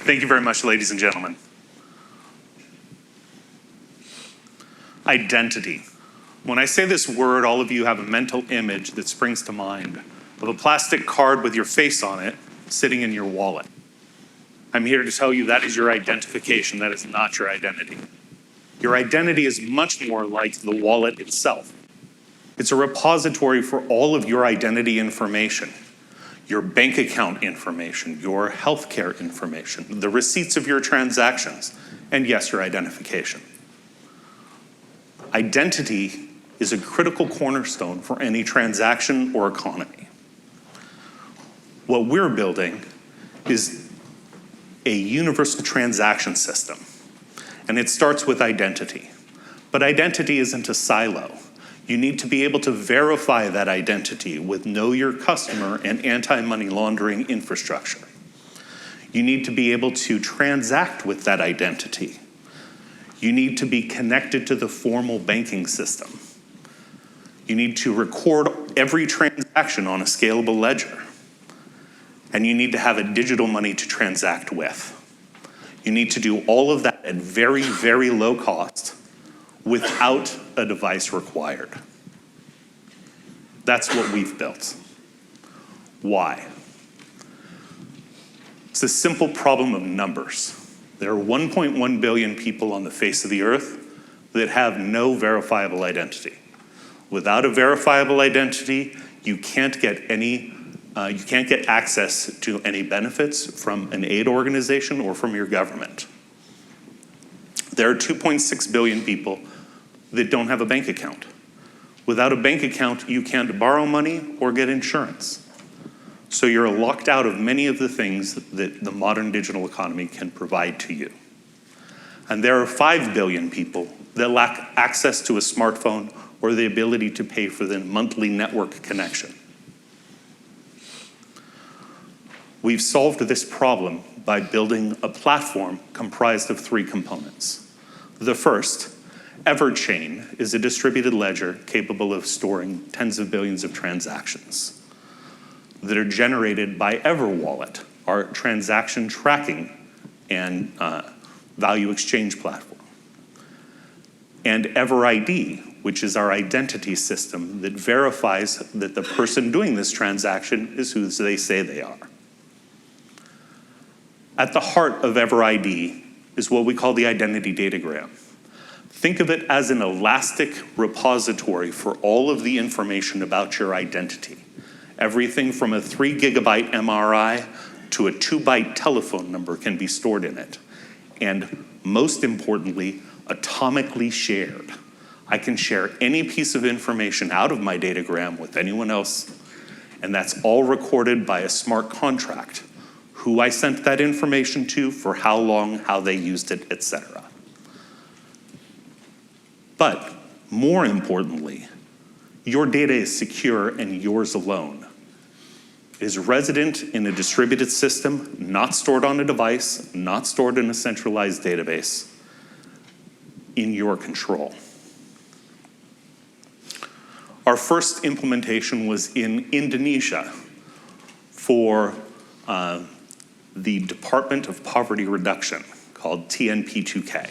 Thank you very much, ladies and gentlemen. Identity. When I say this word, all of you have a mental image that springs to mind of a plastic card with your face on it sitting in your wallet. I'm here to tell you that is your identification. That is not your identity. Your identity is much more like the wallet itself. It's a repository for all of your identity information, your bank account information, your healthcare information, the receipts of your transactions, and yes, your identification. Identity is a critical cornerstone for any transaction or economy. What we're building is a universal transaction system, and it starts with identity. But identity isn't a silo. You need to be able to verify that identity with Know Your Customer and anti-money laundering infrastructure. You need to be able to transact with that identity. You need to be connected to the formal banking system. You need to record every transaction on a scalable ledger. And you need to have a digital money to transact with. You need to do all of that at very, very low cost without a device required. That's what we've built. Why? It's a simple problem of numbers. There are 1.1 billion people on the face of the earth that have no verifiable identity. Without a verifiable identity, you can't get access to any benefits from an aid organization or from your government. There are 2.6 billion people that don't have a bank account. Without a bank account, you can't borrow money or get insurance. So you're locked out of many of the things that the modern digital economy can provide to you. And there are 5 billion people that lack access to a smartphone or the ability to pay for the monthly network connection. We've solved this problem by building a platform comprised of 3 components. The first, Everchain, is a distributed ledger capable of storing tens of billions of transactions that are generated by EverWallet, our transaction tracking and value exchange platform. And EverID, which is our identity system that verifies that the person doing this transaction is who they say they are. At the heart of EverID is what we call the identity datagram. Think of it as an elastic repository for all of the information about your identity. Everything from a 3 gigabyte MRI to a 2 byte telephone number can be stored in it. And most importantly, atomically shared. I can share any piece of information out of my datagram with anyone else, and that's all recorded by a smart contract. Who I sent that information to, for how long, how they used it, etc. But more importantly, your data is secure and yours alone. It is resident in a distributed system, not stored on a device, not stored in a centralized database, in your control. Our first implementation was in Indonesia for the Department of Poverty Reduction, called TNP2K.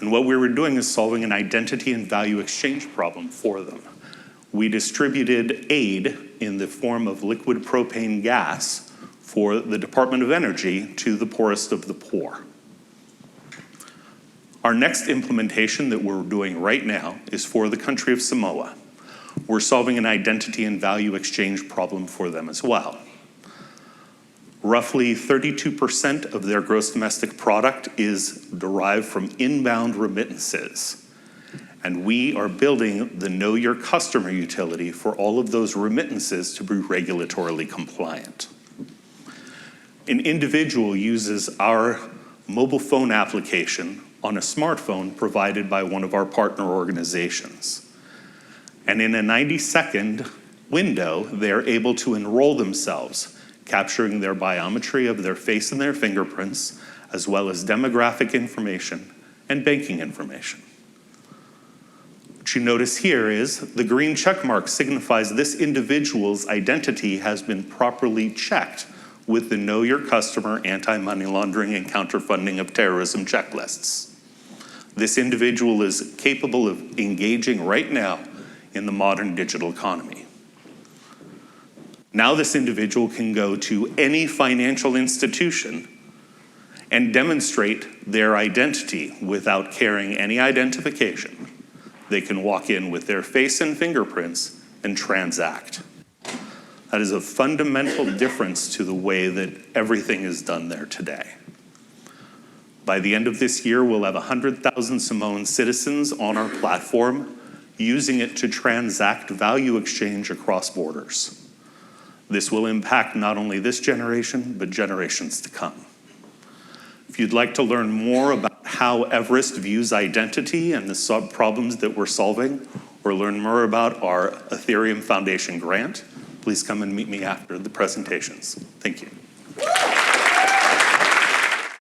And what we were doing is solving an identity and value exchange problem for them. We distributed aid in the form of liquid propane gas for the Department of Energy to the poorest of the poor. Our next implementation that we're doing right now is for the country of Samoa. We're solving an identity and value exchange problem for them as well. Roughly 32% of their gross domestic product is derived from inbound remittances. And we are building the Know Your Customer utility for all of those remittances to be regulatorily compliant. An individual uses our mobile phone application on a smartphone provided by one of our partner organizations. And in a 90-second window, they're able to enroll themselves, capturing their biometry of their face and their fingerprints, as well as demographic information and banking information. What you notice here is the green check mark signifies this individual's identity has been properly checked with the Know Your Customer, anti-money laundering, and counterfunding of terrorism checklists. This individual is capable of engaging right now in the modern digital economy. Now this individual can go to any financial institution and demonstrate their identity without carrying any identification. They can walk in with their face and fingerprints and transact. That is a fundamental difference to the way that everything is done there today. By the end of this year, we'll have 100,000 Samoan citizens on our platform using it to transact value exchange across borders. This will impact not only this generation, but generations to come. If you'd like to learn more about how Everest views identity and the sub-problems that we're solving, or learn more about our Ethereum Foundation grant, please come and meet me after the presentations. Thank you.